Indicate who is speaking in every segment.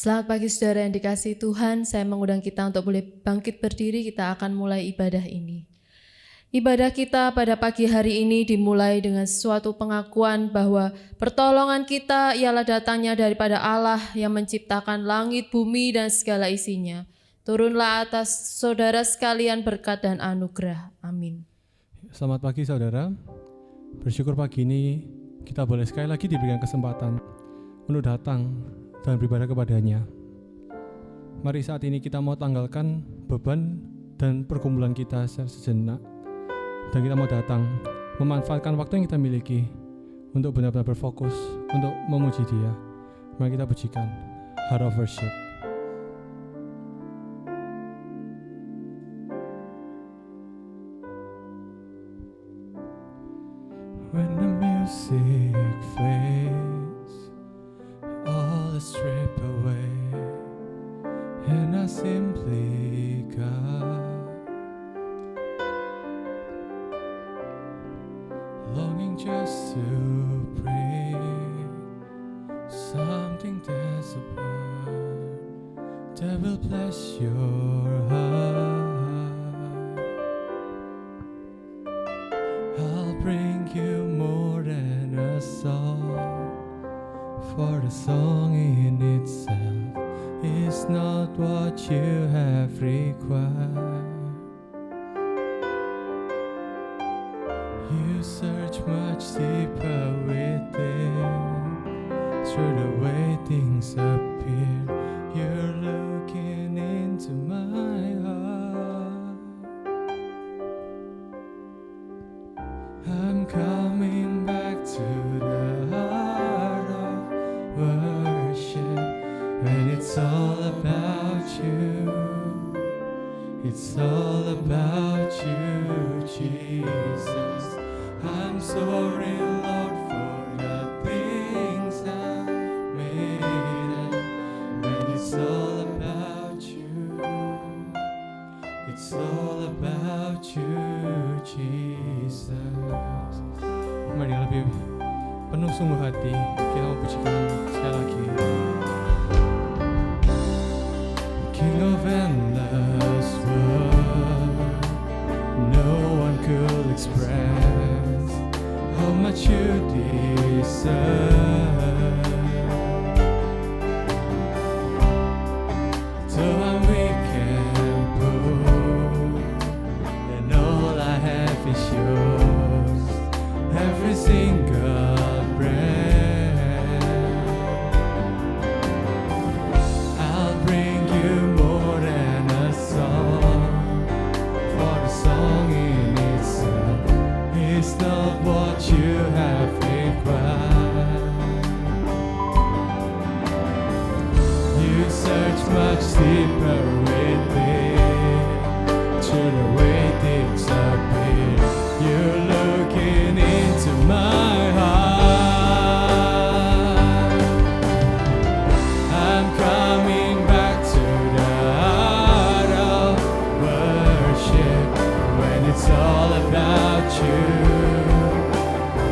Speaker 1: Selamat pagi saudara yang dikasihi Tuhan, saya mengundang kita untuk boleh bangkit berdiri, kita akan mulai ibadah ini. Ibadah kita pada pagi hari ini dimulai dengan suatu pengakuan bahwa pertolongan kita ialah datangnya daripada Allah yang menciptakan langit, bumi, dan segala isinya. Turunlah atas saudara sekalian berkat dan anugerah. Amin.
Speaker 2: Selamat pagi saudara, bersyukur pagi ini kita boleh sekali lagi diberikan kesempatan untuk datang dan beribadah kepadanya. Mari saat ini kita mau tanggalkan beban dan pergumulan kita sejenak, dan kita mau datang memanfaatkan waktu yang kita miliki untuk benar-benar berfokus untuk memuji Dia. Mari kita pujikan Heart of Worship. When the music fades, all is stripped away, and I simply come, longing just to bring something that's apart that will bless your heart. I'll bring you more than a song, for the song in itself is not what you have required. You search much deeper within, through the way things appear. You're looking into my heart. I'm coming back to the heart of worship, when it's all about you. It's all about you, Jesus. I'm sorry, Lord, for the things I've made, and when it's all about you, it's all about you, Jesus. Mari lebih penuh sungguh hati kita mau pujikan sekali lagi. King of endless world, no one could express how much you deserve. Though I'm weak and poor, and all I have is yours, every single breath. I'll bring you more than a song, for the song in itself is not what you have required. You search much deeper within, through the way things appear. You're looking into my heart. I'm coming back to the heart of worship, when it's all about you.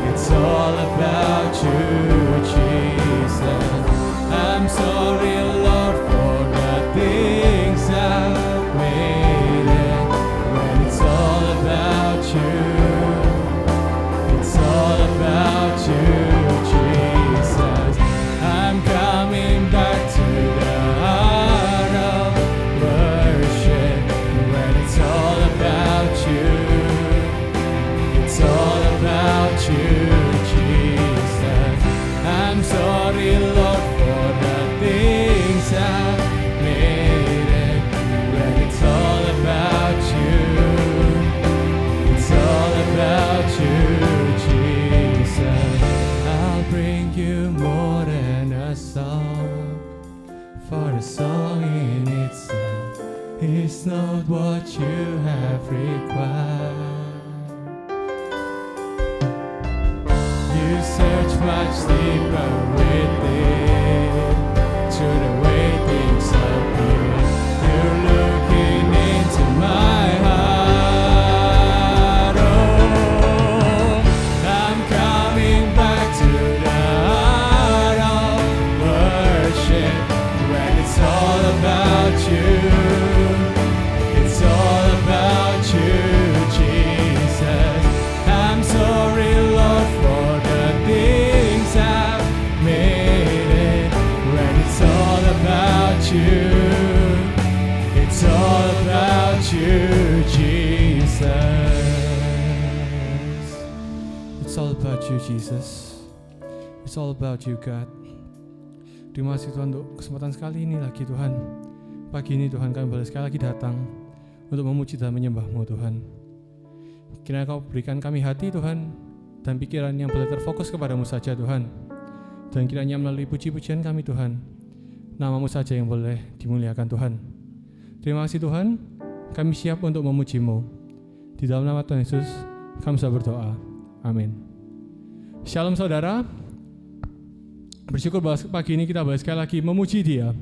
Speaker 2: It's all about you, Jesus. I'm sorry, Lord, for the things I've made, and when it's all about you, it's all about you, Jesus. I'm coming back to the heart of worship, when it's all about you. It's all about you, Jesus. I'm sorry, Lord, for the things I've made, and when it's all about you, it's all about you, Jesus. I'll bring you more than a song, for the song in itself is not what you have required. You search much deeper within, through the way things appear. You're looking into my heart. Oh, I'm coming back to the heart of worship, when it's Jesus. It's all about you, Jesus. It's all about you, God. Terima kasih Tuhan untuk kesempatan sekali ini lagi Tuhan. Pagi ini Tuhan kami boleh sekali lagi datang untuk memuji dan menyembah-Mu Tuhan. Kiranya Kau berikan kami hati Tuhan dan pikiran yang boleh terfokus kepadamu saja Tuhan. Dan kiranya melalui puji-pujian kami Tuhan, nama-Mu saja yang boleh dimuliakan Tuhan. Terima kasih Tuhan, kami siap untuk memuji-Mu. Di dalam nama Tuhan Yesus kami sudah berdoa. Amin. Shalom saudara. Bersyukur bahwa pagi ini kita boleh sekali lagi memuji Dia.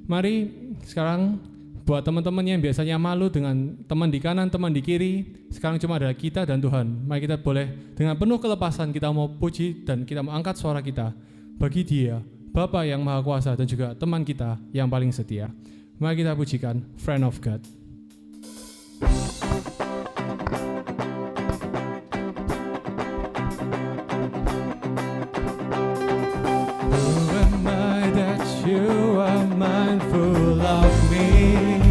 Speaker 2: Mari sekarang buat teman-teman yang biasanya malu dengan teman di kanan, teman di kiri, sekarang cuma ada kita dan Tuhan. Mari kita boleh dengan penuh kelepasan kita mau puji dan kita mau angkat suara kita bagi Dia, Bapa yang Maha Kuasa dan juga teman kita yang paling setia. Mari kita pujikan Friend of God. You are mindful of me,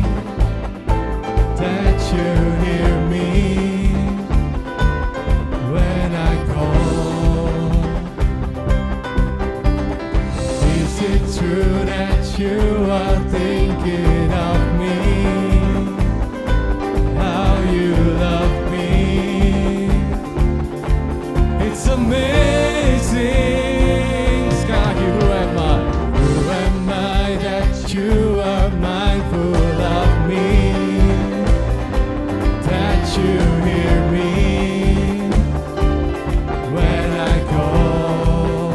Speaker 2: that you hear me when I call. Is it true that you are thinking of me, how you love me? It's amazing. You are mindful of me, that you hear me when I call.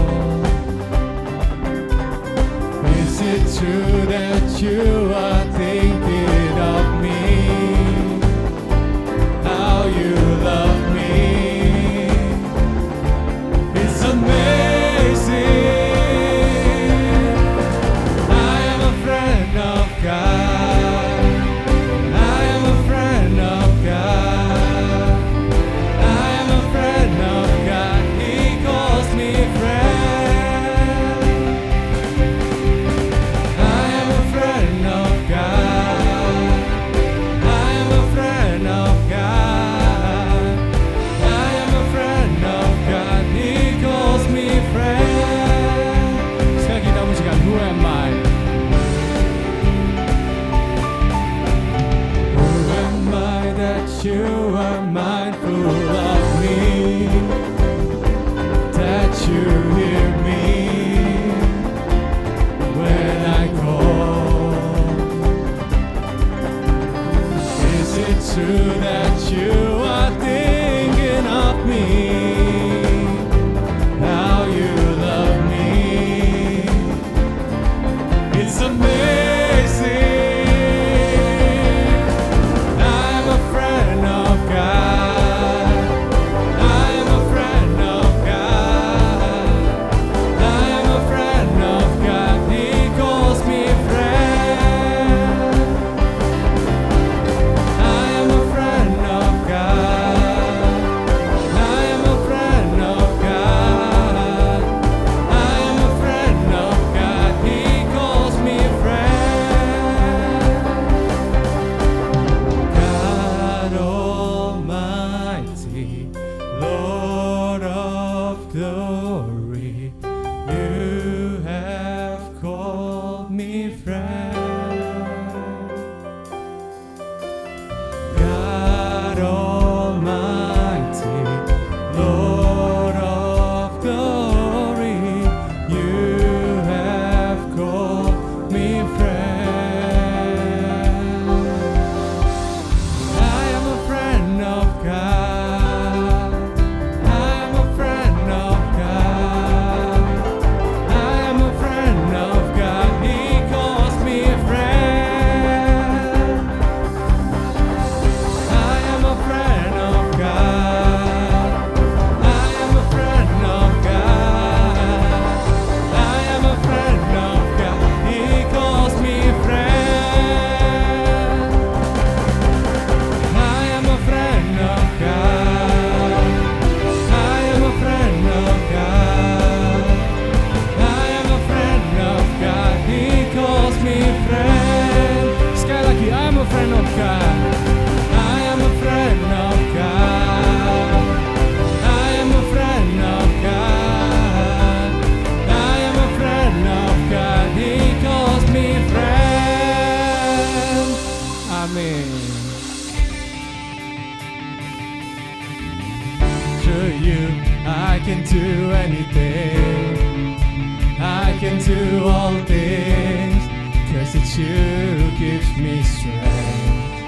Speaker 2: Is it true that you are thinking of me, how you love me? It's amazing. You are mindful of me, that you hear me when I call. Is it true that you are thinking of me, how you love me? It's amazing. I am a you I can do anything. I can do all things, 'cause it's you gives me strength.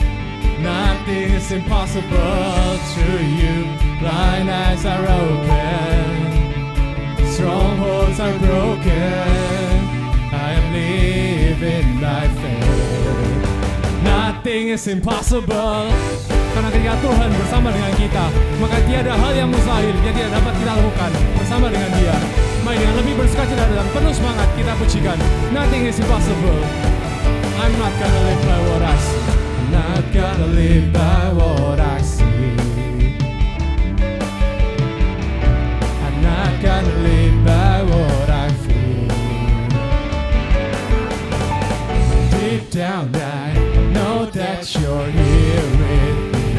Speaker 2: Nothing is impossible to you. Blind eyes are open, strongholds are broken. I am living by faith. Nothing is impossible. Karena ketika Tuhan bersama dengan kita, maka tiada hal yang mustahil yang tidak dapat kita lakukan bersama dengan Dia. Mari dengan lebih bersukacita dan penuh semangat kita pujikan. Nothing is impossible. I'm not gonna live by what I see. I'm not gonna live by what I see. I'm not gonna live by what I feel. Deep down I know that you're here with me.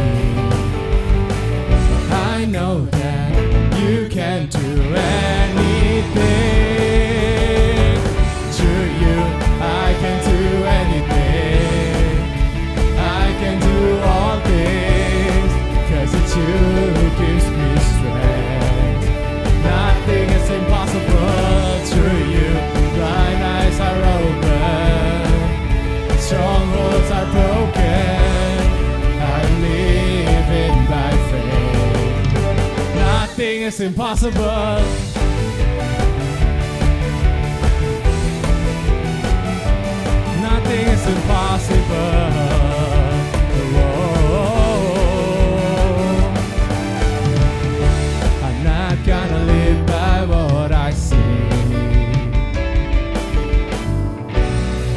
Speaker 2: I know that you can do anything. Through you I can do anything. I can do all things, 'cause it's you who gives me strength. Nothing is impossible through you. Blind eyes are open, strongholds are broken. I'm living by faith. Nothing is impossible. Nothing is impossible. Whoa. I'm not gonna live by what I see.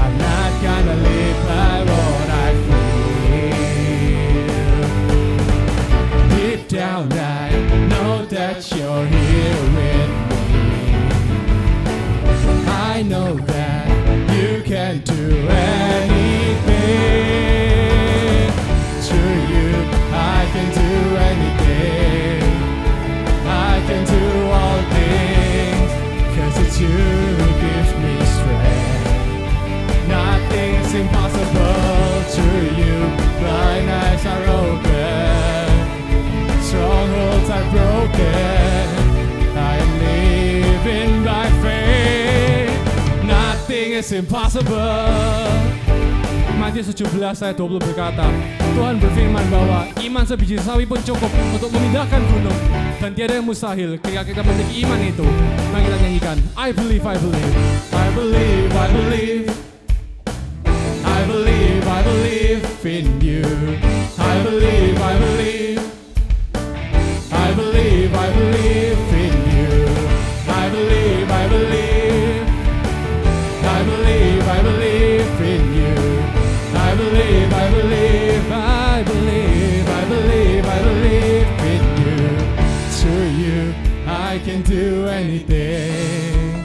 Speaker 2: I'm not gonna live by what I feel. Deep down I know that you're here with me. I know that you can do anything. Through you I can do anything. I can do all things, 'cause it's you who gives me strength. Nothing is impossible through you. Blind eyes are open, strongholds are broken. I am living by faith. Nothing is impossible. Matius 17 ayat 20 berkata, Tuhan berfirman bahwa iman sebiji sawi pun cukup untuk memindahkan gunung, dan tiada yang mustahil ketika kita memiliki iman itu. Mari kita nyanyikan, I believe, I believe, I believe, I believe, I believe, I believe in you. I believe, I believe, I believe, I believe in you. I believe, I believe, I believe, I believe in you. I believe, I believe, I believe, I believe, I believe in you. Through you I can do anything.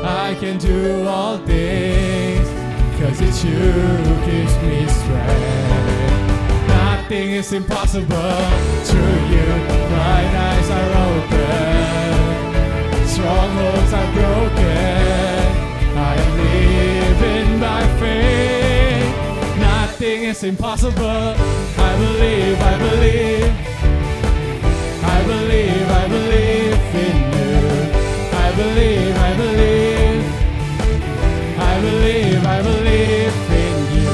Speaker 2: I can do all things, 'cause it's you who gives me strength. Nothing is impossible through you. Blind eyes are open, strongholds are broken. I am living by faith. Nothing is impossible. I believe, I believe, I believe, I believe in you. I believe, I believe, I believe, I believe in you.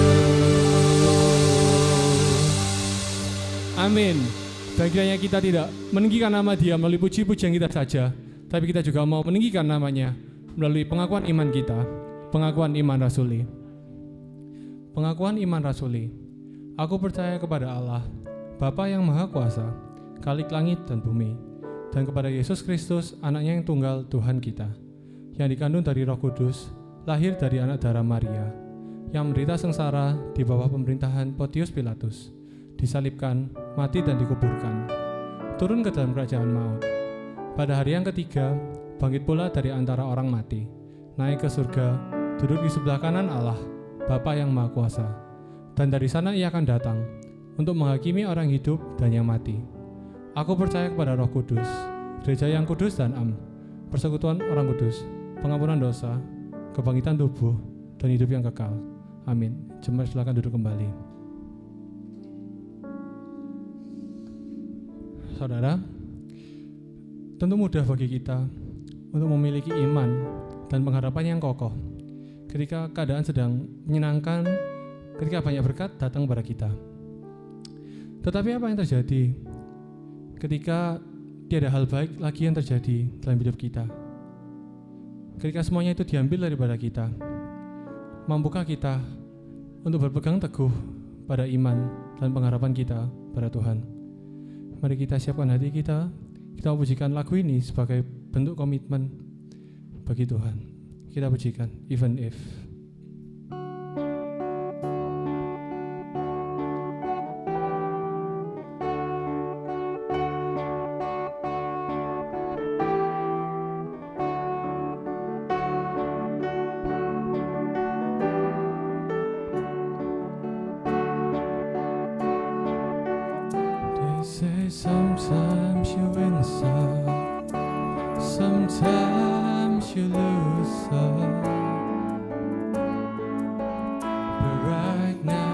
Speaker 2: Amin. Dan kiranya kita tidak meninggikan nama Dia melalui puji-pujian kita saja, tapi kita juga mau meninggikan namanya melalui pengakuan iman kita, pengakuan iman rasuli. Pengakuan iman rasuli. Aku percaya kepada Allah, Bapa yang Maha Kuasa, Khalik langit dan bumi, dan kepada Yesus Kristus, Anaknya yang tunggal Tuhan kita, yang dikandung dari Roh Kudus, lahir dari anak darah Maria, yang menderita sengsara di bawah pemerintahan Pontius Pilatus, disalibkan, mati dan dikuburkan, turun ke dalam kerajaan maut. Pada hari yang ketiga, bangkit pula dari antara orang mati, naik ke surga, duduk di sebelah kanan Allah, Bapa yang Maha Kuasa, dan dari sana Ia akan datang untuk menghakimi orang hidup dan yang mati. Aku percaya kepada Roh Kudus, gereja yang kudus dan am, persekutuan orang kudus, pengampunan dosa, kebangkitan tubuh, dan hidup yang kekal. Amin. Jemaat silakan duduk kembali. Saudara, Tentu mudah bagi kita untuk memiliki iman dan pengharapan yang kokoh ketika keadaan sedang menyenangkan, ketika banyak berkat datang kepada kita. Tetapi apa yang terjadi ketika tiada hal baik lagi yang terjadi dalam hidup kita? Ketika semuanya itu diambil daripada kita, mampukah kita untuk berpegang teguh pada iman dan pengharapan kita pada Tuhan? Mari kita siapkan hati kita pujikan lagu ini sebagai bentuk komitmen bagi Tuhan. Kita pujikan Even If. Say sometimes you win some, sometimes you lose some, but right now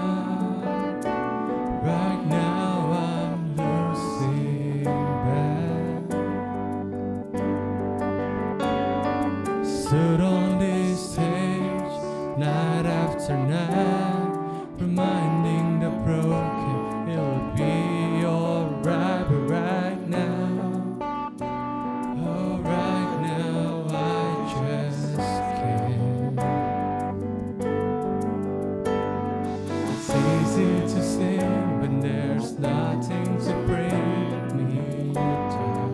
Speaker 2: I'm losing back. Stood on this stage night after night, reminding the broken it'll be alright, but right now I just can't. It's easy to sing, but there's nothing to bring me down.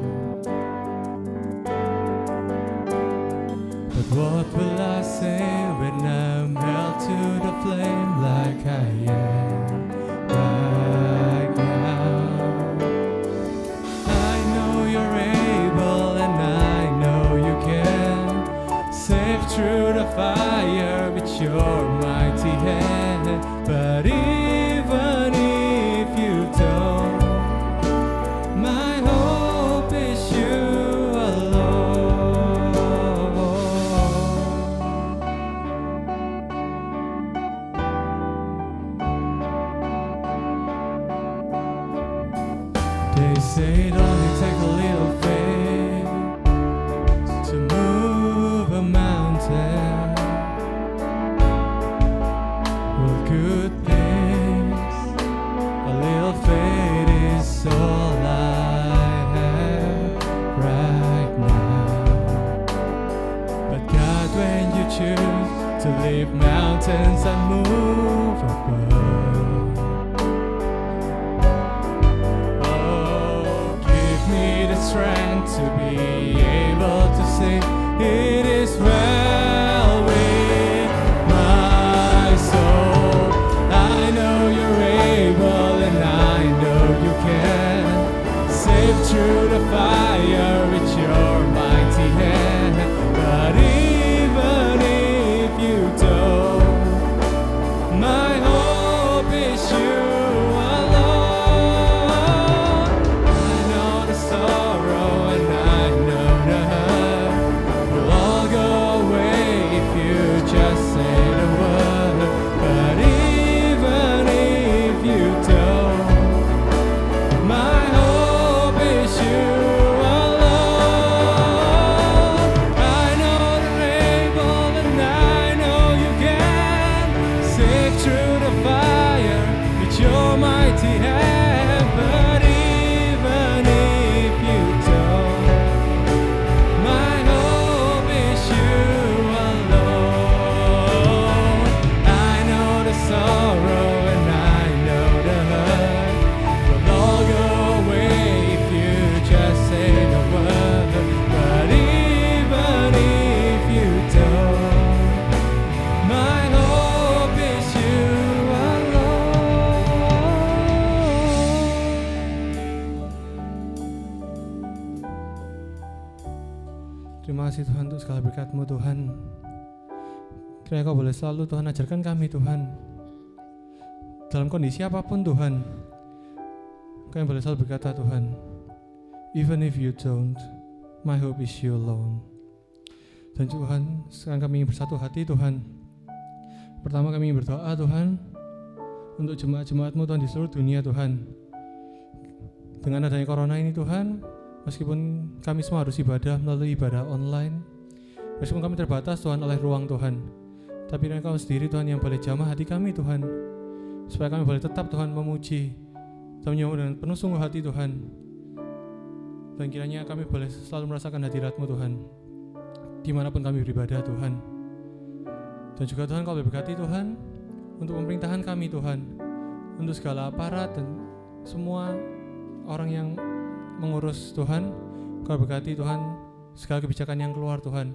Speaker 2: But what will I say when I'm held to the flame like I am right now? I know you're able and I know you can save through the fire with your mighty hand. But even if you don't, my hope is you alone. They say it only takes a little faith to move a mountain. Well, good things, a little faith is all I have right now. But God, when you choose to leave mountains and move above, oh, give me the strength to be able to say it is well with my soul. I know you're able and I know you can save through the fire with your mighty hand. But even if you don't, my hope is you alone. I know the sorrow and I know the hurt will all go away if you just say the word. But even if you don't, my hope is you alone. I know you're able and I know you can save through the fire with your mighty hand. But even if you don't, my hope is you alone. I know the sorrow and I know the hurt will all go away if you just say the word. But even if you don't, my hope is you alone. Terima kasih Tuhan untuk segala berkat-Mu Tuhan. Kiranya Kau boleh selalu Tuhan ajarkan kami Tuhan, dalam kondisi apapun Tuhan, Kau yang boleh selalu berkata Tuhan, even if you don't, my hope is you alone. Dan Tuhan, sekarang kami ingin bersatu hati Tuhan. Pertama kami ingin berdoa Tuhan untuk jemaat-jemaat-Mu Tuhan di seluruh dunia Tuhan. Dengan adanya corona ini Tuhan, Meskipun kami semua harus ibadah melalui ibadah online, meskipun kami terbatas Tuhan oleh ruang Tuhan, tapi Engkau sendiri Tuhan yang boleh jamah hati kami Tuhan, supaya kami boleh tetap Tuhan memuji dan menyembah dengan penuh sungguh hati Tuhan. Dan kiranya kami boleh selalu merasakan hadirat-Mu Tuhan, dimanapun kami beribadah Tuhan. Dan juga Tuhan Kau berkati Tuhan untuk pemerintahan kami Tuhan, untuk segala aparat dan semua orang yang mengurus Tuhan. Kau berkati Tuhan segala kebijakan yang keluar Tuhan,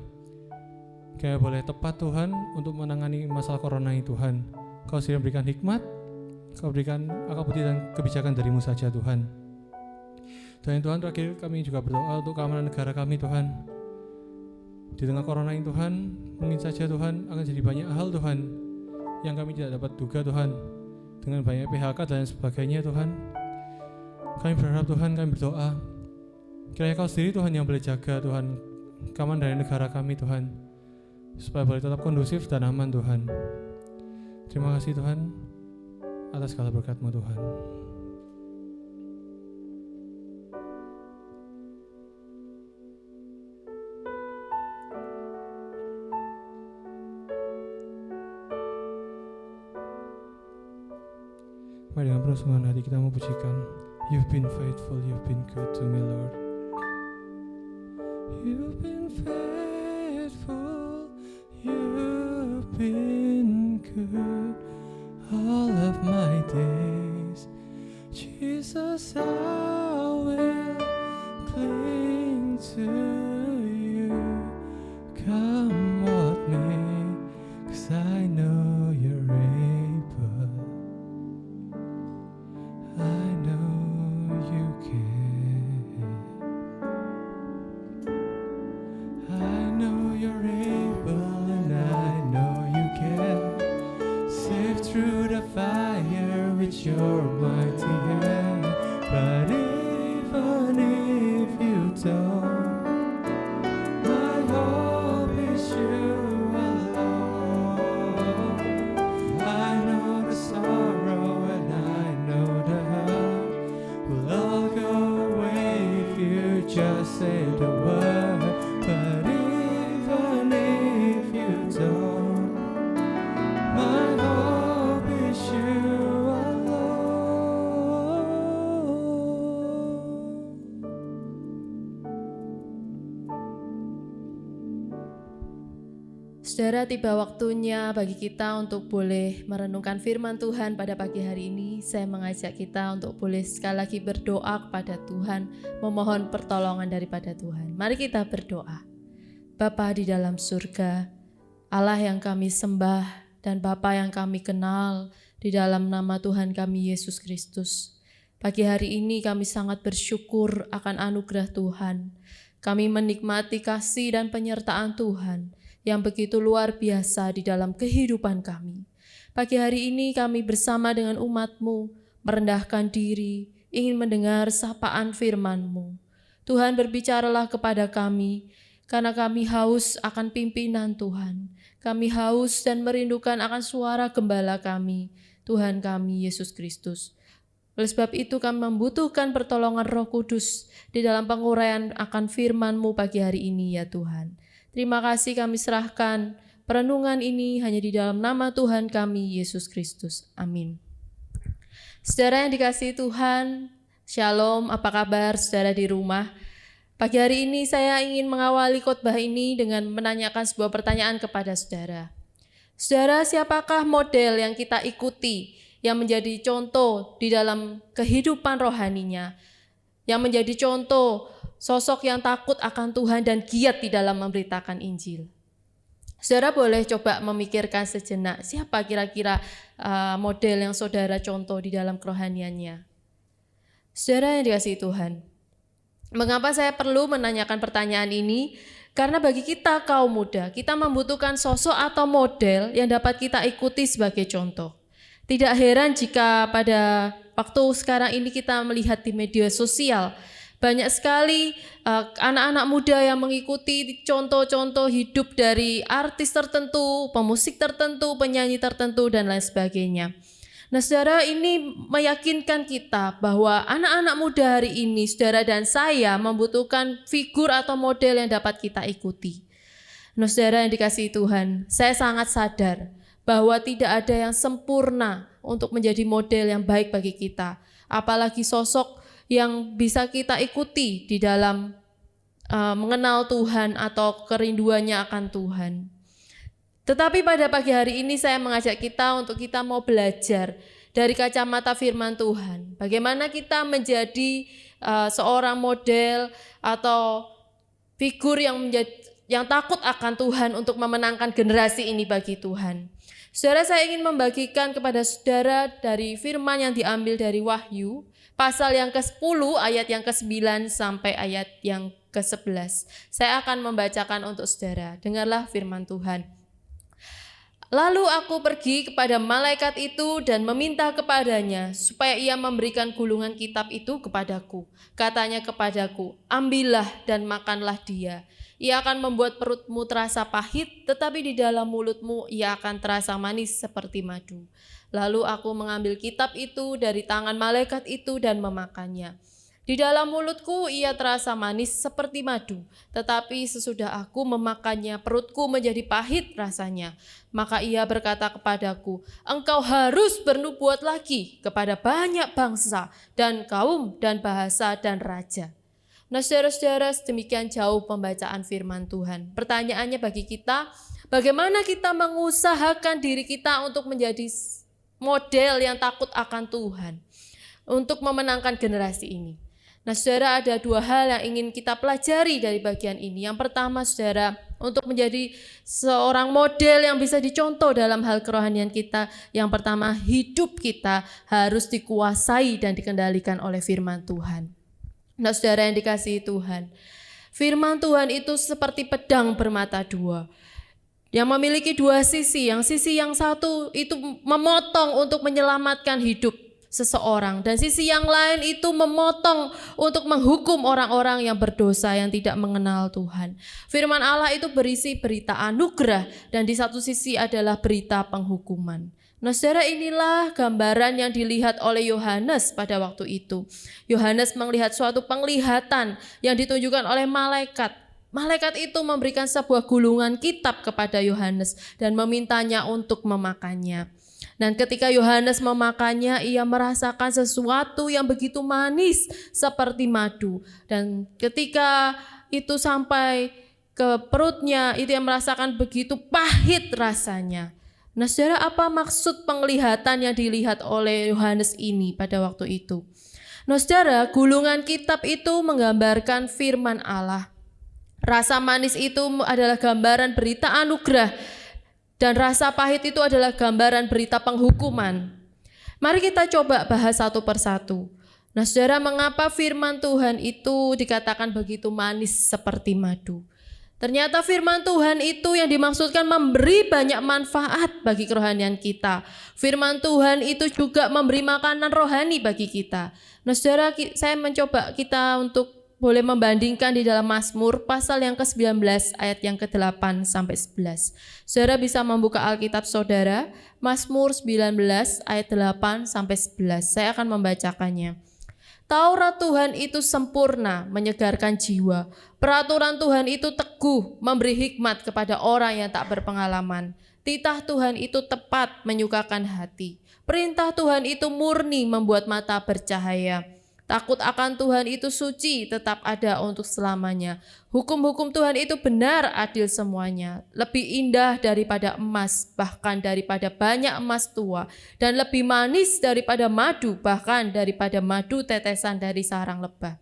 Speaker 2: kami boleh tepat Tuhan untuk menangani masalah corona ini Tuhan. Kau sendiri berikan hikmat, Kau berikan akal budi dan kebijakan dari-Mu saja Tuhan. Dan Tuhan, terakhir kami juga berdoa untuk keamanan negara kami Tuhan. Di tengah corona ini Tuhan, mungkin saja Tuhan akan jadi banyak hal Tuhan yang kami tidak dapat duga Tuhan, dengan banyak PHK dan sebagainya Tuhan. Kami berharap Tuhan, kami berdoa kiranya Kau sendiri Tuhan yang boleh jaga Tuhan keamanan dari negara kami Tuhan, supaya boleh tetap kondusif dan aman Tuhan. Terima kasih Tuhan atas segala berkat-Mu Tuhan. Mari dengan penuh sungguhan hati kita memujikan. You've been faithful, you've been good to me Lord. You've been faithful, you've been good all of my days. Jesus, I will cling to you, come what may, 'cause I know you're able. I know you can. I know you're able, and I know you can. Save through the fire with your mighty hand. But even if you don't, my hope is you alone. I know the sorrow and I know the hurt will all go away if you just say the word. But even if you don't, my hope is you alone.
Speaker 1: Saudara, tiba waktunya bagi kita untuk boleh merenungkan firman Tuhan pada pagi hari ini. Saya mengajak kita untuk boleh sekali lagi berdoa kepada Tuhan, memohon pertolongan daripada Tuhan. Mari kita berdoa. Bapa di dalam surga, Allah yang kami sembah dan Bapa yang kami kenal di dalam nama Tuhan kami Yesus Kristus. Pagi hari ini kami sangat bersyukur akan anugerah Tuhan. Kami menikmati kasih dan penyertaan Tuhan yang begitu luar biasa di dalam kehidupan kami. Pagi hari ini kami bersama dengan umat-Mu merendahkan diri, ingin mendengar sapaan firman-Mu. Tuhan, berbicaralah kepada kami, karena kami haus akan pimpinan Tuhan. Kami haus dan merindukan akan suara gembala kami, Tuhan kami Yesus Kristus. Oleh sebab itu kami membutuhkan pertolongan Roh Kudus di dalam penguraian akan firman-Mu pagi hari ini ya Tuhan. Terima kasih kami serahkan perenungan ini hanya di dalam nama Tuhan kami Yesus Kristus. Amin. Saudara yang dikasihi Tuhan, Shalom, apa kabar saudara di rumah? Pagi hari ini saya ingin mengawali khotbah ini dengan menanyakan sebuah pertanyaan kepada saudara. Saudara, siapakah model yang kita ikuti, yang menjadi contoh di dalam kehidupan rohaninya, yang menjadi contoh sosok yang takut akan Tuhan dan giat di dalam memberitakan Injil? Saudara boleh coba memikirkan sejenak, siapa kira-kira model yang saudara contoh di dalam kerohaniannya? Saudara yang dikasihi Tuhan, mengapa saya perlu menanyakan pertanyaan ini? Karena bagi kita kaum muda, kita membutuhkan sosok atau model yang dapat kita ikuti sebagai contoh. Tidak heran jika pada waktu sekarang ini kita melihat di media sosial, banyak sekali anak-anak muda yang mengikuti contoh-contoh hidup dari artis tertentu, pemusik tertentu, penyanyi tertentu, dan lain sebagainya. Nah saudara, ini meyakinkan kita bahwa anak-anak muda hari ini, saudara dan saya membutuhkan figur atau model yang dapat kita ikuti. Nah saudara yang dikasihi Tuhan, saya sangat sadar bahwa tidak ada yang sempurna untuk menjadi model yang baik bagi kita. Apalagi sosok yang bisa kita ikuti di dalam mengenal Tuhan atau kerinduannya akan Tuhan. Tetapi pada pagi hari ini saya mengajak kita untuk kita mau belajar dari kacamata firman Tuhan. Bagaimana kita menjadi seorang model atau figur yang takut akan Tuhan untuk memenangkan generasi ini bagi Tuhan. Saudara, saya ingin membagikan kepada saudara dari firman yang diambil dari Wahyu, pasal yang ke-10 ayat yang ke-9 sampai ayat yang ke-11. Saya akan membacakan untuk saudara. Dengarlah firman Tuhan. Lalu aku pergi kepada malaikat itu dan meminta kepadanya supaya ia memberikan gulungan kitab itu kepadaku. Katanya kepadaku, ambillah dan makanlah dia. Ia akan membuat perutmu terasa pahit, tetapi di dalam mulutmu ia akan terasa manis seperti madu. Lalu aku mengambil kitab itu dari tangan malaikat itu dan memakannya. Di dalam mulutku ia terasa manis seperti madu, tetapi sesudah aku memakannya perutku menjadi pahit rasanya. Maka ia berkata kepadaku, engkau harus bernubuat lagi kepada banyak bangsa dan kaum dan bahasa dan raja. Nah saudara-saudara, sedemikian jauh pembacaan firman Tuhan. Pertanyaannya bagi kita, bagaimana kita mengusahakan diri kita untuk menjadi model yang takut akan Tuhan untuk memenangkan generasi ini. Nah saudara, ada dua hal yang ingin kita pelajari dari bagian ini. Yang pertama saudara, untuk menjadi seorang model yang bisa dicontoh dalam hal kerohanian kita. Yang pertama, hidup kita harus dikuasai dan dikendalikan oleh firman Tuhan. Nah saudara yang dikasihi Tuhan, firman Tuhan itu seperti pedang bermata dua, yang memiliki dua sisi. Yang sisi yang satu itu memotong untuk menyelamatkan hidup seseorang, dan sisi yang lain itu memotong untuk menghukum orang-orang yang berdosa yang tidak mengenal Tuhan. Firman Allah itu berisi berita anugerah, dan di satu sisi adalah berita penghukuman. Nah saudara, inilah gambaran yang dilihat oleh Yohanes pada waktu itu. Yohanes melihat suatu penglihatan yang ditunjukkan oleh malaikat. Malaikat itu memberikan sebuah gulungan kitab kepada Yohanes dan memintanya untuk memakannya. Dan ketika Yohanes memakannya, ia merasakan sesuatu yang begitu manis seperti madu. Dan ketika itu sampai ke perutnya, itu yang merasakan begitu pahit rasanya. Nah saudara, apa maksud penglihatan yang dilihat oleh Yohanes ini pada waktu itu? Nah saudara, gulungan kitab itu menggambarkan firman Allah. Rasa manis itu adalah gambaran berita anugerah, dan rasa pahit itu adalah gambaran berita penghukuman. Mari kita coba bahas satu persatu. Nah saudara, mengapa firman Tuhan itu dikatakan begitu manis seperti madu? Ternyata firman Tuhan itu yang dimaksudkan memberi banyak manfaat bagi kerohanian kita. Firman Tuhan itu juga memberi makanan rohani bagi kita. Nah saudara, saya mencoba kita untuk boleh membandingkan di dalam Mazmur pasal yang ke-19 ayat yang ke-8 sampai 11. Saudara bisa membuka Alkitab saudara, Mazmur 19 ayat 8 sampai 11. Saya akan membacakannya. Taurat Tuhan itu sempurna, menyegarkan jiwa. Peraturan Tuhan itu teguh, memberi hikmat kepada orang yang tak berpengalaman. Titah Tuhan itu tepat, menyukakan hati. Perintah Tuhan itu murni, membuat mata bercahaya. Takut akan Tuhan itu suci, tetap ada untuk selamanya. Hukum-hukum Tuhan itu benar, adil semuanya. Lebih indah daripada emas, bahkan daripada banyak emas tua. Dan lebih manis daripada madu, bahkan daripada madu tetesan dari sarang lebah.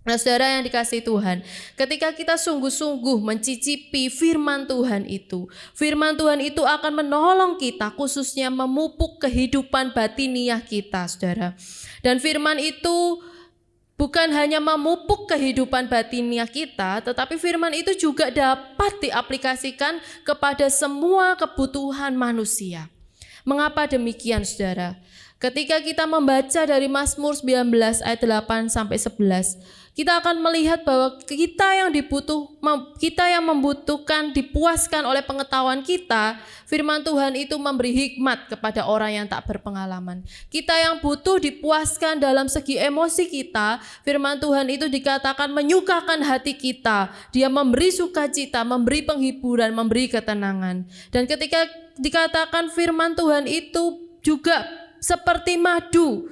Speaker 1: Nah saudara yang dikasihi Tuhan, ketika kita sungguh-sungguh mencicipi firman Tuhan itu akan menolong kita, khususnya memupuk kehidupan batiniah kita saudara. Dan firman itu bukan hanya memupuk kehidupan batiniah kita, tetapi firman itu juga dapat diaplikasikan kepada semua kebutuhan manusia. Mengapa demikian saudara? Ketika kita membaca dari Mazmur 19 ayat 8 sampai 11, kita akan melihat bahwa kita yang membutuhkan dipuaskan oleh pengetahuan kita, firman Tuhan itu memberi hikmat kepada orang yang tak berpengalaman. Kita yang butuh dipuaskan dalam segi emosi kita, firman Tuhan itu dikatakan menyukakan hati kita. Dia memberi sukacita, memberi penghiburan, memberi ketenangan. Dan ketika dikatakan firman Tuhan itu juga seperti madu,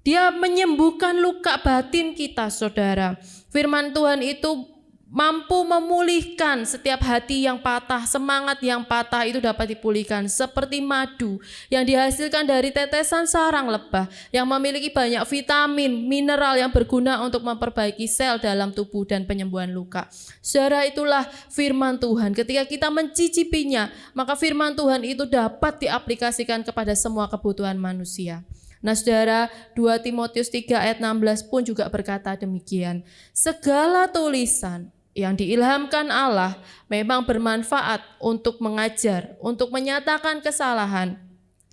Speaker 1: dia menyembuhkan luka batin kita, saudara. Firman Tuhan itu mampu memulihkan setiap hati yang patah, semangat yang patah itu dapat dipulihkan. Seperti madu yang dihasilkan dari tetesan sarang lebah yang memiliki banyak vitamin, mineral yang berguna untuk memperbaiki sel dalam tubuh dan penyembuhan luka. Saudara, itulah firman Tuhan. Ketika kita mencicipinya, maka firman Tuhan itu dapat diaplikasikan kepada semua kebutuhan manusia. Nah saudara, 2 Timotius 3 ayat 16 pun juga berkata demikian. Segala tulisan yang diilhamkan Allah memang bermanfaat untuk mengajar, untuk menyatakan kesalahan,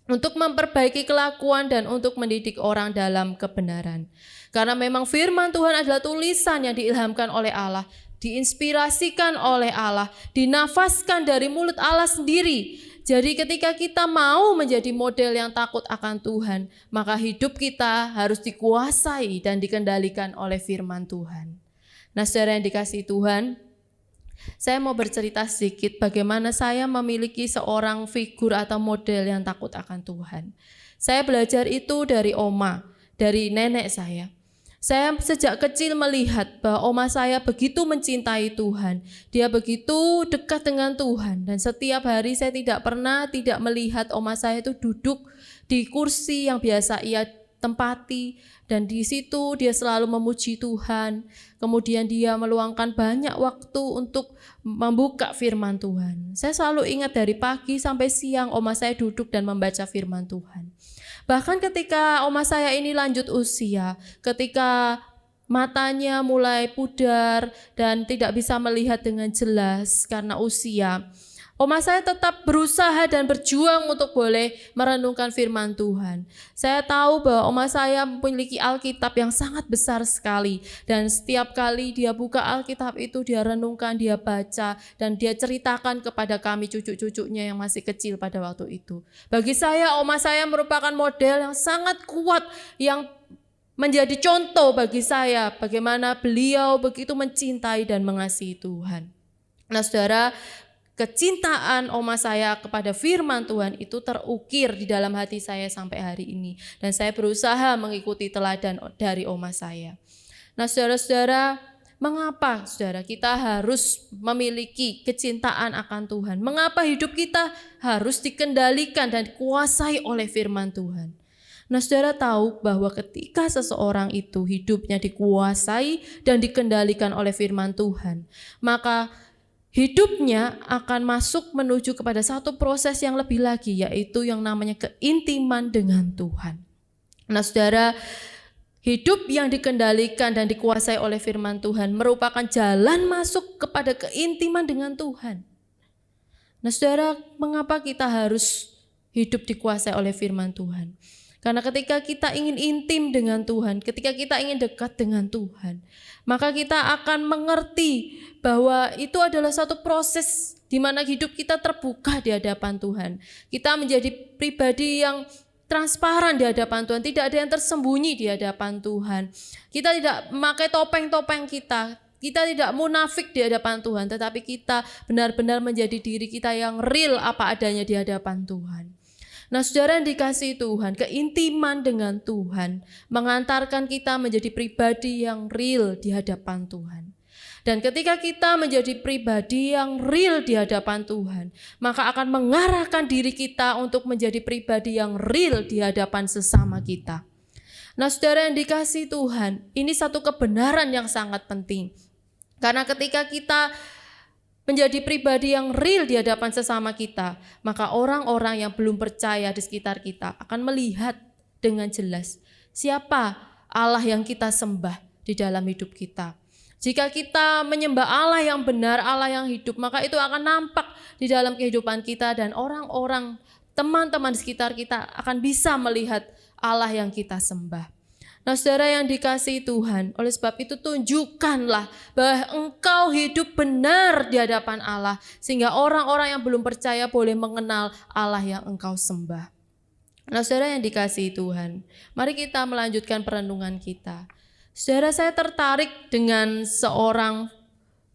Speaker 1: untuk memperbaiki kelakuan dan untuk mendidik orang dalam kebenaran. Karena memang firman Tuhan adalah tulisan yang diilhamkan oleh Allah, diinspirasikan oleh Allah, dinafaskan dari mulut Allah sendiri. Jadi ketika kita mau menjadi model yang takut akan Tuhan, maka hidup kita harus dikuasai dan dikendalikan oleh firman Tuhan. Nah saudara yang dikasihi Tuhan, saya mau bercerita sedikit bagaimana saya memiliki seorang figur atau model yang takut akan Tuhan. Saya belajar itu dari oma, dari nenek saya. Saya sejak kecil melihat bahwa oma saya begitu mencintai Tuhan. Dia begitu dekat dengan Tuhan. Dan setiap hari saya tidak melihat oma saya itu duduk di kursi yang biasa ia tempati. Dan di situ dia selalu memuji Tuhan. Kemudian dia meluangkan banyak waktu untuk membuka firman Tuhan. Saya selalu ingat dari pagi sampai siang oma saya duduk dan membaca firman Tuhan. Bahkan ketika oma saya ini lanjut usia, ketika matanya mulai pudar dan tidak bisa melihat dengan jelas karena usia, oma saya tetap berusaha dan berjuang untuk boleh merenungkan firman Tuhan. Saya tahu bahwa oma saya memiliki Alkitab yang sangat besar sekali. Dan setiap kali dia buka Alkitab itu, dia renungkan, dia baca, dan dia ceritakan kepada kami cucu-cucunya yang masih kecil pada waktu itu. Bagi saya, oma saya merupakan model yang sangat kuat, yang menjadi contoh bagi saya bagaimana beliau begitu mencintai dan mengasihi Tuhan. Nah saudara, kecintaan oma saya kepada firman Tuhan itu terukir di dalam hati saya sampai hari ini. Dan saya berusaha mengikuti teladan dari oma saya. Nah saudara-saudara, mengapa saudara kita harus memiliki kecintaan akan Tuhan? Mengapa hidup kita harus dikendalikan dan dikuasai oleh firman Tuhan? Nah saudara tahu bahwa ketika seseorang itu hidupnya dikuasai dan dikendalikan oleh firman Tuhan, maka hidupnya akan masuk menuju kepada satu proses yang lebih lagi, yaitu yang namanya keintiman dengan Tuhan. Nah saudara, hidup yang dikendalikan dan dikuasai oleh firman Tuhan merupakan jalan masuk kepada keintiman dengan Tuhan. Nah saudara, mengapa kita harus hidup dikuasai oleh firman Tuhan? Karena ketika kita ingin intim dengan Tuhan, ketika kita ingin dekat dengan Tuhan, maka kita akan mengerti bahwa itu adalah satu proses di mana hidup kita terbuka di hadapan Tuhan. Kita menjadi pribadi yang transparan di hadapan Tuhan, tidak ada yang tersembunyi di hadapan Tuhan. Kita tidak memakai topeng-topeng kita tidak munafik di hadapan Tuhan, tetapi kita benar-benar menjadi diri kita yang real apa adanya di hadapan Tuhan. Nah saudara yang dikasihi Tuhan, keintiman dengan Tuhan mengantarkan kita menjadi pribadi yang real di hadapan Tuhan. Dan ketika kita menjadi pribadi yang real di hadapan Tuhan, maka akan mengarahkan diri kita untuk menjadi pribadi yang real di hadapan sesama kita. Nah saudara yang dikasihi Tuhan, ini satu kebenaran yang sangat penting. Karena ketika kita menjadi pribadi yang real di hadapan sesama kita, maka orang-orang yang belum percaya di sekitar kita akan melihat dengan jelas siapa Allah yang kita sembah di dalam hidup kita. Jika kita menyembah Allah yang benar, Allah yang hidup, maka itu akan nampak di dalam kehidupan kita dan orang-orang, teman-teman di sekitar kita akan bisa melihat Allah yang kita sembah. Nah saudara yang dikasihi Tuhan, oleh sebab itu tunjukkanlah bahwa engkau hidup benar di hadapan Allah, sehingga orang-orang yang belum percaya boleh mengenal Allah yang engkau sembah. Nah saudara yang dikasihi Tuhan, mari kita melanjutkan perenungan kita. Saudara, saya tertarik dengan seorang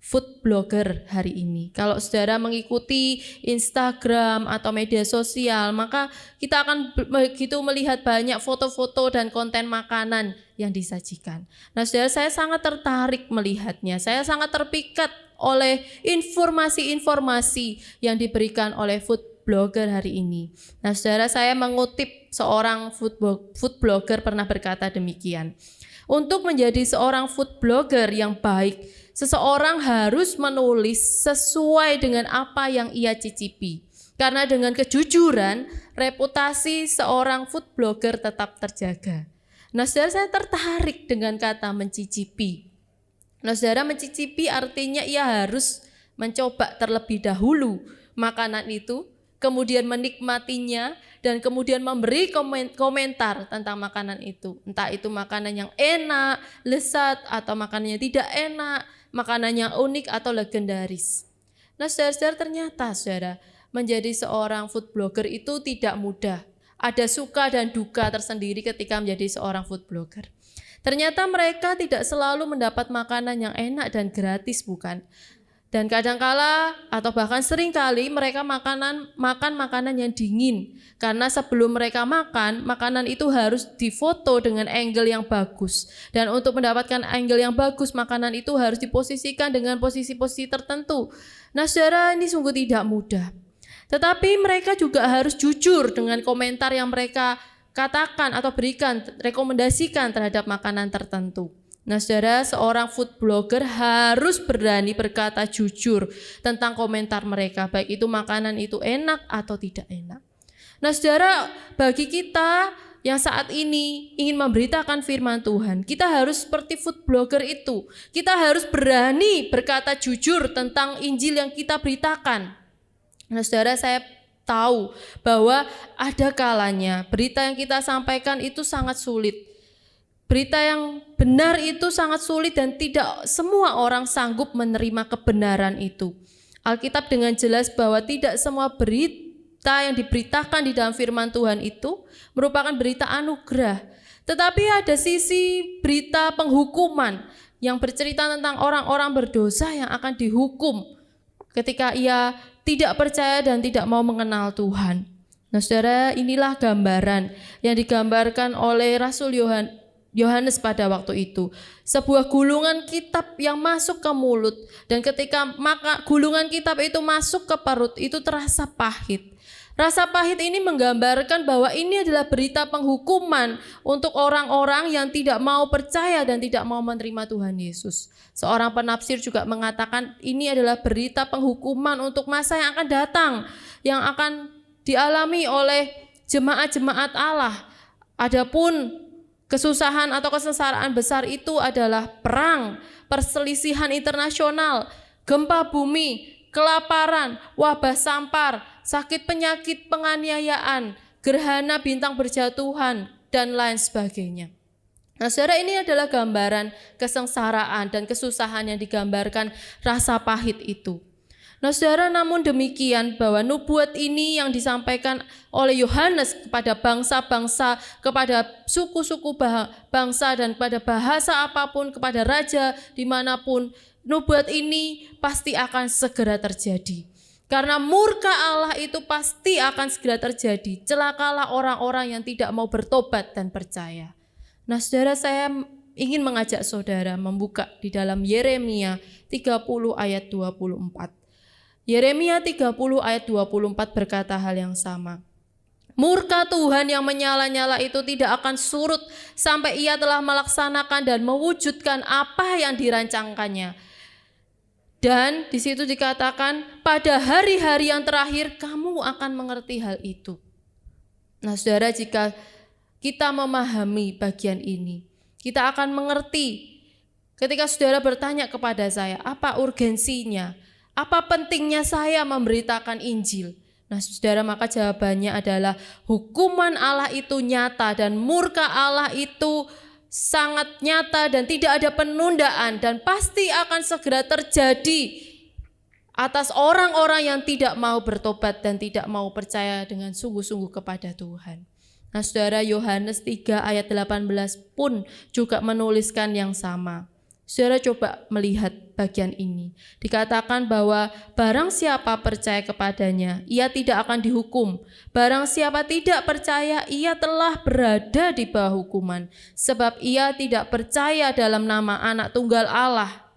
Speaker 1: food blogger hari ini. Kalau saudara mengikuti Instagram atau media sosial, maka kita akan begitu melihat banyak foto-foto dan konten makanan yang disajikan. Nah saudara, saya sangat tertarik melihatnya. Saya sangat terpikat oleh informasi-informasi yang diberikan oleh food blogger hari ini. Nah saudara, saya mengutip seorang food blogger pernah berkata demikian. Untuk menjadi seorang food blogger yang baik, seseorang harus menulis sesuai dengan apa yang ia cicipi. Karena dengan kejujuran, reputasi seorang food blogger tetap terjaga. Nah saudara, saya tertarik dengan kata mencicipi. Nah saudara, mencicipi artinya ia harus mencoba terlebih dahulu makanan itu, kemudian menikmatinya, dan kemudian memberi komentar tentang makanan itu. Entah itu makanan yang enak, lezat, atau makanan yang tidak enak, makanan yang unik atau legendaris. Nah saudara-saudara, ternyata saudara, menjadi seorang food blogger itu tidak mudah. Ada suka dan duka tersendiri ketika menjadi seorang food blogger. Ternyata mereka tidak selalu mendapat makanan yang enak dan gratis, bukan? Dan kadangkala atau bahkan seringkali mereka makan makanan yang dingin. Karena sebelum mereka makan, makanan itu harus difoto dengan angle yang bagus. Dan untuk mendapatkan angle yang bagus, makanan itu harus diposisikan dengan posisi-posisi tertentu. Nah saudara, ini sungguh tidak mudah. Tetapi mereka juga harus jujur dengan komentar yang mereka katakan atau berikan, rekomendasikan terhadap makanan tertentu. Nah saudara, seorang food blogger harus berani berkata jujur tentang komentar mereka, baik itu makanan itu enak atau tidak enak. Nah saudara, bagi kita yang saat ini ingin memberitakan firman Tuhan, kita harus seperti food blogger itu. Kita harus berani berkata jujur tentang Injil yang kita beritakan. Nah saudara, saya tahu bahwa ada kalanya berita yang kita sampaikan itu sangat sulit. Berita yang benar itu sangat sulit dan tidak semua orang sanggup menerima kebenaran itu. Alkitab dengan jelas bahwa tidak semua berita yang diberitakan di dalam firman Tuhan itu merupakan berita anugerah. Tetapi ada sisi berita penghukuman yang bercerita tentang orang-orang berdosa yang akan dihukum ketika ia tidak percaya dan tidak mau mengenal Tuhan. Nah saudara, inilah gambaran yang digambarkan oleh Rasul Yohanes pada waktu itu. Sebuah gulungan kitab yang masuk ke mulut, dan ketika gulungan kitab itu masuk ke perut, itu terasa pahit. Rasa pahit ini menggambarkan bahwa ini adalah berita penghukuman untuk orang-orang yang tidak mau percaya dan tidak mau menerima Tuhan Yesus. Seorang penafsir juga mengatakan ini adalah berita penghukuman untuk masa yang akan datang, yang akan dialami oleh jemaat-jemaat Allah. Adapun kesusahan atau kesengsaraan besar itu adalah perang, perselisihan internasional, gempa bumi, kelaparan, wabah sampar, sakit penyakit, penganiayaan, gerhana bintang berjatuhan, dan lain sebagainya. Nah saudara, ini adalah gambaran kesengsaraan dan kesusahan yang digambarkan rasa pahit itu. Nah saudara, namun demikian bahwa nubuat ini yang disampaikan oleh Yohanes kepada bangsa-bangsa, kepada suku-suku bangsa dan kepada bahasa apapun, kepada raja dimanapun, nubuat ini pasti akan segera terjadi. Karena murka Allah itu pasti akan segera terjadi. Celakalah orang-orang yang tidak mau bertobat dan percaya. Nah saudara, saya ingin mengajak saudara membuka di dalam Yeremia 30 ayat 24. Yeremia 30 ayat 24 berkata hal yang sama. Murka Tuhan yang menyala-nyala itu tidak akan surut sampai ia telah melaksanakan dan mewujudkan apa yang dirancangkannya. Dan di situ dikatakan pada hari-hari yang terakhir kamu akan mengerti hal itu. Nah saudara, jika kita memahami bagian ini, kita akan mengerti ketika saudara bertanya kepada saya, apa urgensinya? Apa pentingnya saya memberitakan Injil? Nah saudara, maka jawabannya adalah hukuman Allah itu nyata dan murka Allah itu sangat nyata dan tidak ada penundaan dan pasti akan segera terjadi atas orang-orang yang tidak mau bertobat dan tidak mau percaya dengan sungguh-sungguh kepada Tuhan. Nah saudara, Yohanes 3 ayat 18 pun juga menuliskan yang sama. Saudara coba melihat bagian ini. Dikatakan bahwa barang siapa percaya kepadanya, ia tidak akan dihukum. Barang siapa tidak percaya, ia telah berada di bawah hukuman. Sebab ia tidak percaya dalam nama Anak Tunggal Allah.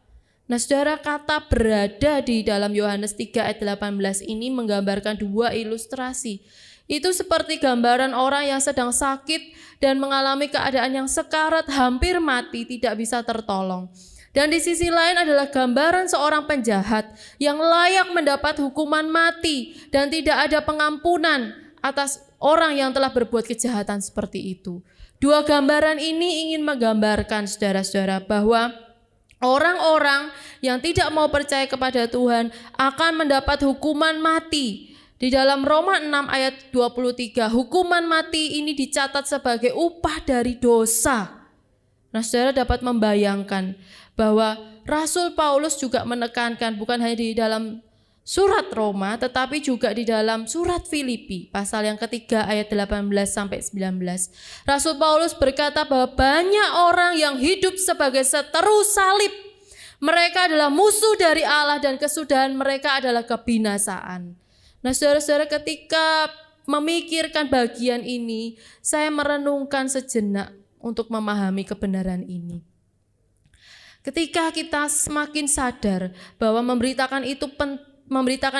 Speaker 1: Nah saudara, kata berada di dalam Yohanes 3 ayat 18 ini menggambarkan dua ilustrasi. Itu seperti gambaran orang yang sedang sakit dan mengalami keadaan yang sekarat, hampir mati, tidak bisa tertolong. Dan di sisi lain adalah gambaran seorang penjahat yang layak mendapat hukuman mati dan tidak ada pengampunan atas orang yang telah berbuat kejahatan seperti itu. Dua gambaran ini ingin menggambarkan saudara-saudara bahwa orang-orang yang tidak mau percaya kepada Tuhan akan mendapat hukuman mati. Di dalam Roma 6 ayat 23, hukuman mati ini dicatat sebagai upah dari dosa. Nah saudara dapat membayangkan bahwa Rasul Paulus juga menekankan bukan hanya di dalam surat Roma tetapi juga di dalam surat Filipi pasal yang ketiga ayat 18 sampai 19. Rasul Paulus berkata bahwa banyak orang yang hidup sebagai seteru salib. Mereka adalah musuh dari Allah dan kesudahan mereka adalah kebinasaan. Nah saudara-saudara, ketika memikirkan bagian ini, saya merenungkan sejenak untuk memahami kebenaran ini. Ketika kita semakin sadar bahwa memberitakan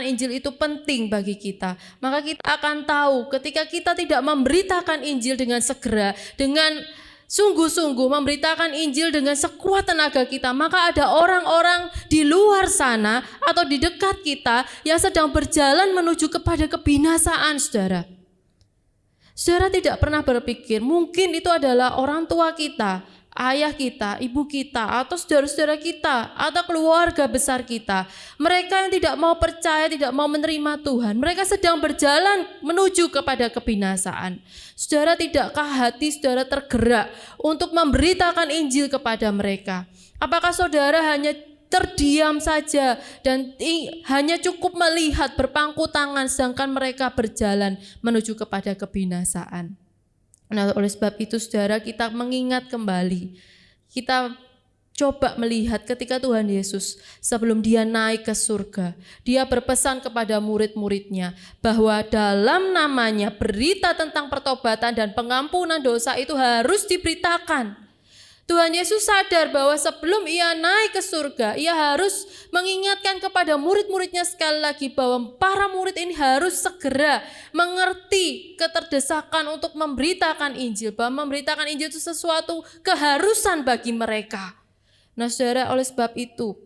Speaker 1: Injil itu penting bagi kita, maka kita akan tahu ketika kita tidak memberitakan Injil dengan segera, dengan sungguh-sungguh memberitakan Injil dengan sekuat tenaga kita, maka ada orang-orang di luar sana atau di dekat kita yang sedang berjalan menuju kepada kebinasaan, saudara. Saudara tidak pernah berpikir mungkin itu adalah orang tua kita, ayah kita, ibu kita, atau saudara-saudara kita, atau keluarga besar kita. Mereka yang tidak mau percaya, tidak mau menerima Tuhan. Mereka sedang berjalan menuju kepada kebinasaan. Saudara, tidakkah hati saudara tergerak untuk memberitakan Injil kepada mereka? Apakah saudara hanya terdiam saja dan hanya cukup melihat berpangku tangan sedangkan mereka berjalan menuju kepada kebinasaan? Nah, oleh sebab itu saudara, kita mengingat kembali, kita coba melihat ketika Tuhan Yesus sebelum dia naik ke surga, dia berpesan kepada murid-muridnya bahwa dalam namanya berita tentang pertobatan dan pengampunan dosa itu harus diberitakan. Tuhan Yesus sadar bahwa sebelum ia naik ke surga, ia harus mengingatkan kepada murid-muridnya sekali lagi bahwa para murid ini harus segera mengerti keterdesakan untuk memberitakan Injil, bahwa memberitakan Injil itu sesuatu keharusan bagi mereka. Nah saudara, oleh sebab itu,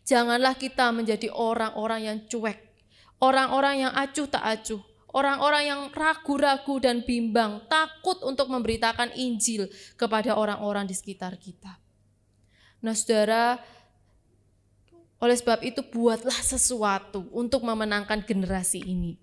Speaker 1: janganlah kita menjadi orang-orang yang cuek, orang-orang yang acuh tak acuh, orang-orang yang ragu-ragu dan bimbang, takut untuk memberitakan Injil kepada orang-orang di sekitar kita. Nah saudara, oleh sebab itu buatlah sesuatu untuk memenangkan generasi ini.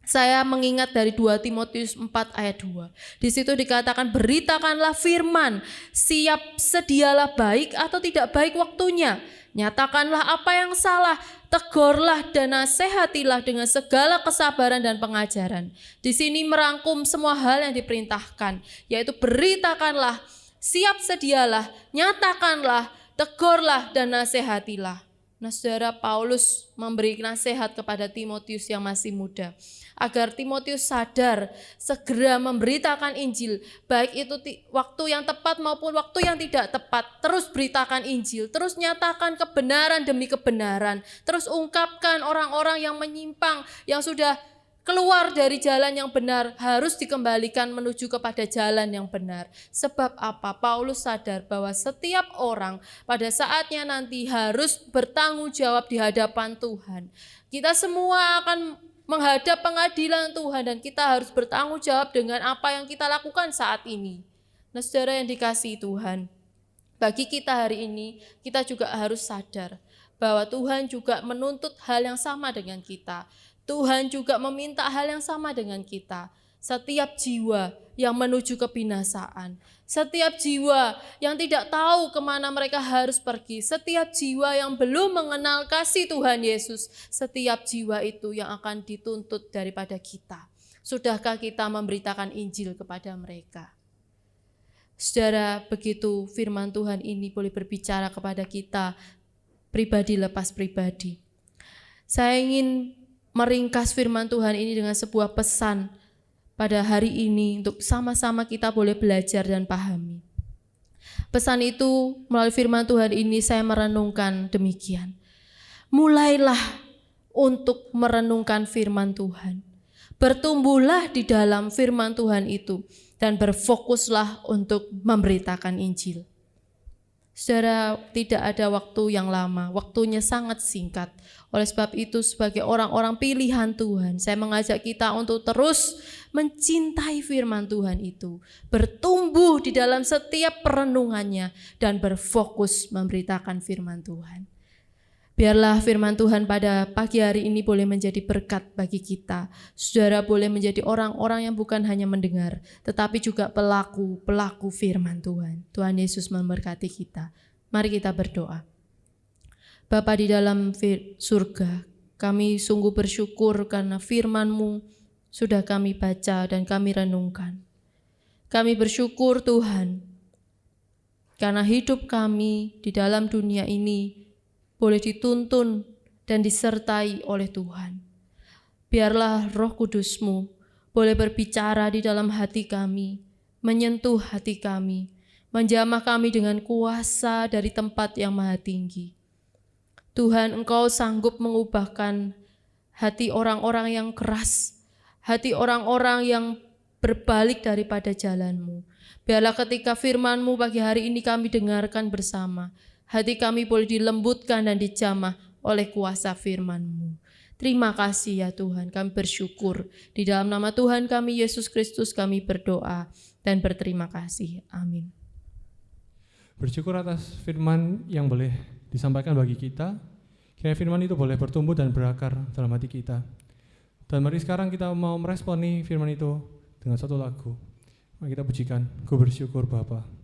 Speaker 1: Saya mengingat dari 2 Timotius 4 ayat 2. Di situ dikatakan beritakanlah firman, siap sedialah baik atau tidak baik waktunya. Nyatakanlah apa yang salah, tegurlah dan nasihatilah dengan segala kesabaran dan pengajaran. Di sini merangkum semua hal yang diperintahkan, yaitu beritakanlah, siap sedialah, nyatakanlah, tegurlah dan nasihatilah. Nah saudara, Paulus memberi nasihat kepada Timotius yang masih muda, agar Timotius sadar segera memberitakan Injil, baik itu waktu yang tepat maupun waktu yang tidak tepat. Terus beritakan Injil, terus nyatakan kebenaran demi kebenaran, terus ungkapkan orang-orang yang menyimpang, yang sudah keluar dari jalan yang benar, harus dikembalikan menuju kepada jalan yang benar. Sebab apa? Paulus sadar bahwa setiap orang pada saatnya nanti harus bertanggung jawab di hadapan Tuhan. Kita semua akan menghadap pengadilan Tuhan dan kita harus bertanggung jawab dengan apa yang kita lakukan saat ini. Nah saudara yang dikasihi Tuhan, bagi kita hari ini kita juga harus sadar bahwa Tuhan juga menuntut hal yang sama dengan kita. Tuhan juga meminta hal yang sama dengan kita. Setiap jiwa yang menuju kebinasaan, setiap jiwa yang tidak tahu kemana mereka harus pergi, setiap jiwa yang belum mengenal kasih Tuhan Yesus, setiap jiwa itu yang akan dituntut daripada kita. Sudahkah kita memberitakan Injil kepada mereka? Saudara, begitu firman Tuhan ini boleh berbicara kepada kita pribadi lepas pribadi. Saya ingin meringkas firman Tuhan ini dengan sebuah pesan pada hari ini untuk sama-sama kita boleh belajar dan pahami. Pesan itu melalui firman Tuhan ini saya merenungkan demikian. Mulailah untuk merenungkan firman Tuhan. Bertumbuhlah di dalam firman Tuhan itu dan berfokuslah untuk memberitakan Injil. Saudara, tidak ada waktu yang lama, waktunya sangat singkat. Oleh sebab itu sebagai orang-orang pilihan Tuhan, saya mengajak kita untuk terus mencintai firman Tuhan itu, bertumbuh di dalam setiap perenungannya dan berfokus memberitakan firman Tuhan. Biarlah firman Tuhan pada pagi hari ini boleh menjadi berkat bagi kita. Saudara boleh menjadi orang-orang yang bukan hanya mendengar, tetapi juga pelaku firman Tuhan. Tuhan Yesus memberkati kita. Mari kita berdoa. Bapa di dalam surga, kami sungguh bersyukur karena firman-Mu sudah kami baca dan kami renungkan. Kami bersyukur Tuhan, karena hidup kami di dalam dunia ini boleh dituntun dan disertai oleh Tuhan. Biarlah Roh Kudus-Mu boleh berbicara di dalam hati kami, menyentuh hati kami, menjamah kami dengan kuasa dari tempat yang maha tinggi. Tuhan, Engkau sanggup mengubahkan hati orang-orang yang keras, hati orang-orang yang berbalik daripada jalan-Mu. Biarlah ketika firman-Mu pagi hari ini kami dengarkan bersama, hati kami boleh dilembutkan dan dijamah oleh kuasa firman-Mu. Terima kasih ya Tuhan, kami bersyukur. Di dalam nama Tuhan kami Yesus Kristus kami berdoa dan berterima kasih. Amin.
Speaker 2: Bersyukur atas firman yang boleh disampaikan bagi kita. Kiranya firman itu boleh bertumbuh dan berakar dalam hati kita. Dan mari sekarang kita mau meresponi firman itu dengan satu lagu. Mari kita pujikan, Ku bersyukur Bapa.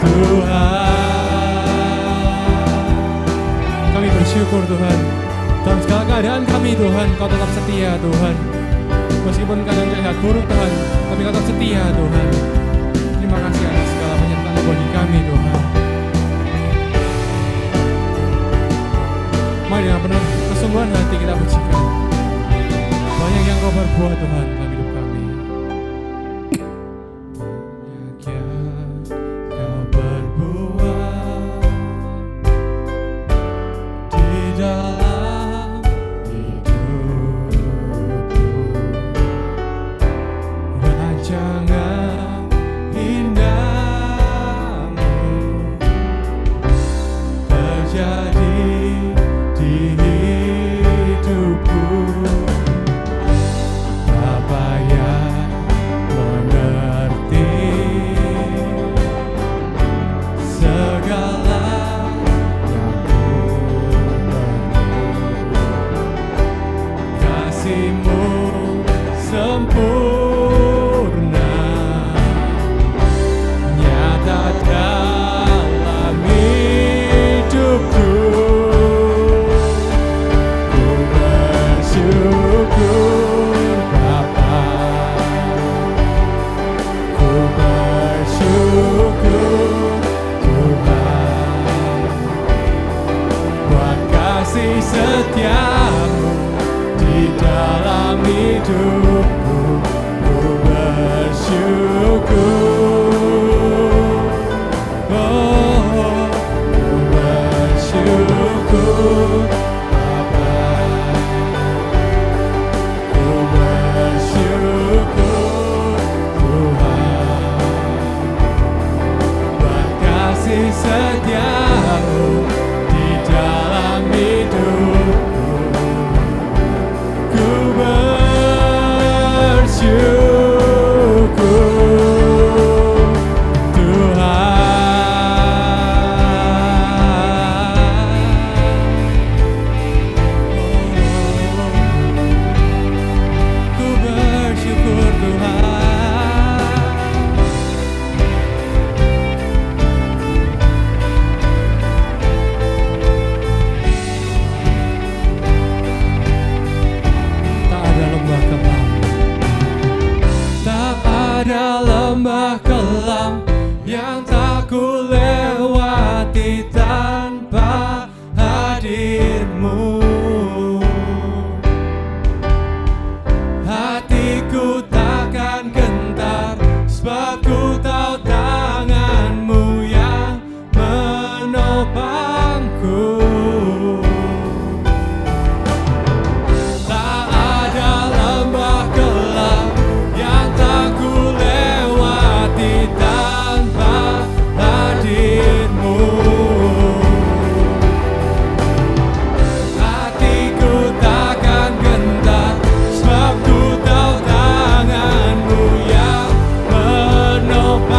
Speaker 2: Tuhan bersyukur Tuhan. Dalam segala keadaan kami Tuhan, Kau tetap setia Tuhan. Meskipun kadang terlihat buruk Tuhan, tapi Kau tetap setia Tuhan. Terima kasih atas segala penyertaan bagi kami Tuhan. Mari dengan penuh kesungguhan hati kita pujikan. Banyak yang Kau berbuat Tuhan dalam hidup kami. Banyak yang Kau berbuat di dalam hidupku. Rancangan indahmu terjadi di hidupku. Apa yang mengerti segala yang ku perlu. Kasih-Mu sempurna nyata dalam hidupku. Ku bersyukur Bapa, ku bersyukur Tuhan, buat kasih setia-Mu di dalam hidupku. Ku bersyukur, oh, ku bersyukur Bapa, ku bersyukur Tuhan, buat kasih setia-Mu di dalam hidupku. Ku bersyukur Tuhan. Ku bersyukur Tuhan. Tak ada lembah kelam, tak ada lembah kelam yang tak ku lewati tanpa hadir-Mu. Hatiku takkan gentar, sebab ku tahu tangan-Mu yang menopangku. Tak ada lembah kelam yang tak ku lewati tanpa hadir-Mu. Hatiku takkan gentar, sebab ku tahu tangan-Mu yang menopangku.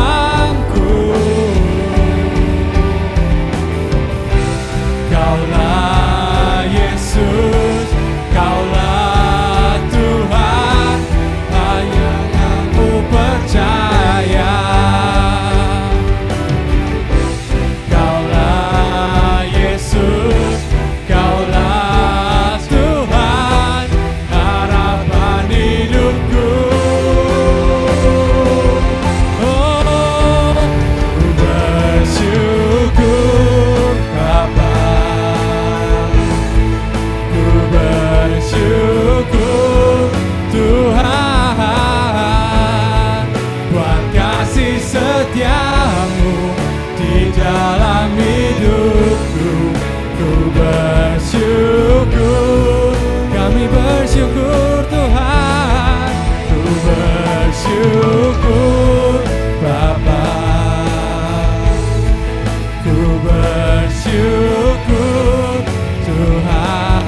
Speaker 2: Kaulah Yesus, Kaulah Tuhan, hanya Aku percaya. Kaulah Yesus, Kaulah Tuhan, harapan hidupku. Oh, ku bersyukur Bapa, ku bersyukur Tuhan, buat kasih setia-Mu di dalam hidupku. Ku bersyukur, kami bersyukur Tuhan. Ku bersyukur Bapa, ku bersyukur Tuhan,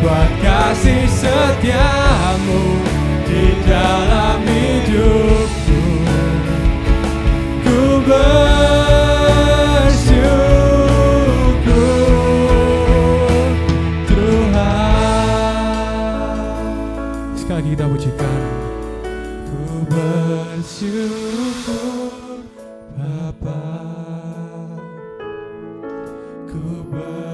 Speaker 2: buat kasih setia-Mu di dalam hidupku. Ku bersyukur Tuhan. Sekali lagi kita pujikan. Ku bersyukur Bapa, ku bersyukur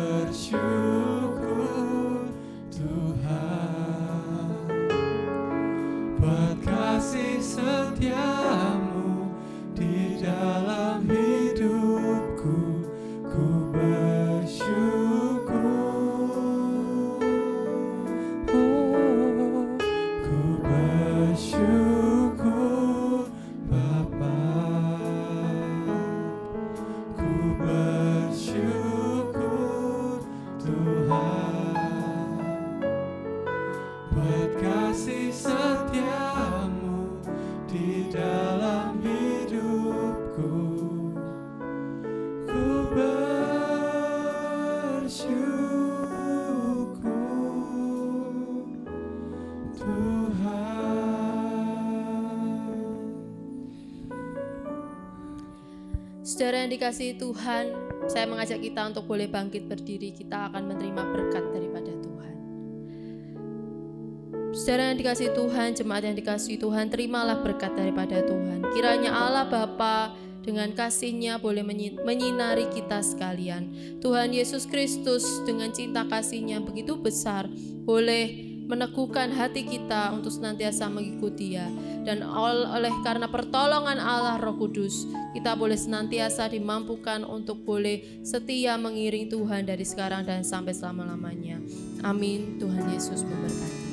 Speaker 2: buat kasih setiamu di dalam hidupku. Ku bersyukur Tuhan.
Speaker 1: Saudara yang dikasihi Tuhan, saya mengajak kita untuk boleh bangkit berdiri. Kita akan menerima berkat daripada Tuhan. Saudara yang dikasihi Tuhan, jemaat yang dikasihi Tuhan, terimalah berkat daripada Tuhan. Kiranya Allah Bapa dengan kasih-Nya boleh menyinari kita sekalian. Tuhan Yesus Kristus dengan cinta kasih-Nya begitu besar boleh meneguhkan hati kita untuk senantiasa mengikuti Dia. Dan oleh karena pertolongan Allah Roh Kudus, kita boleh senantiasa dimampukan untuk boleh setia mengiring Tuhan dari sekarang dan sampai selama-lamanya. Amin. Tuhan Yesus memberkati.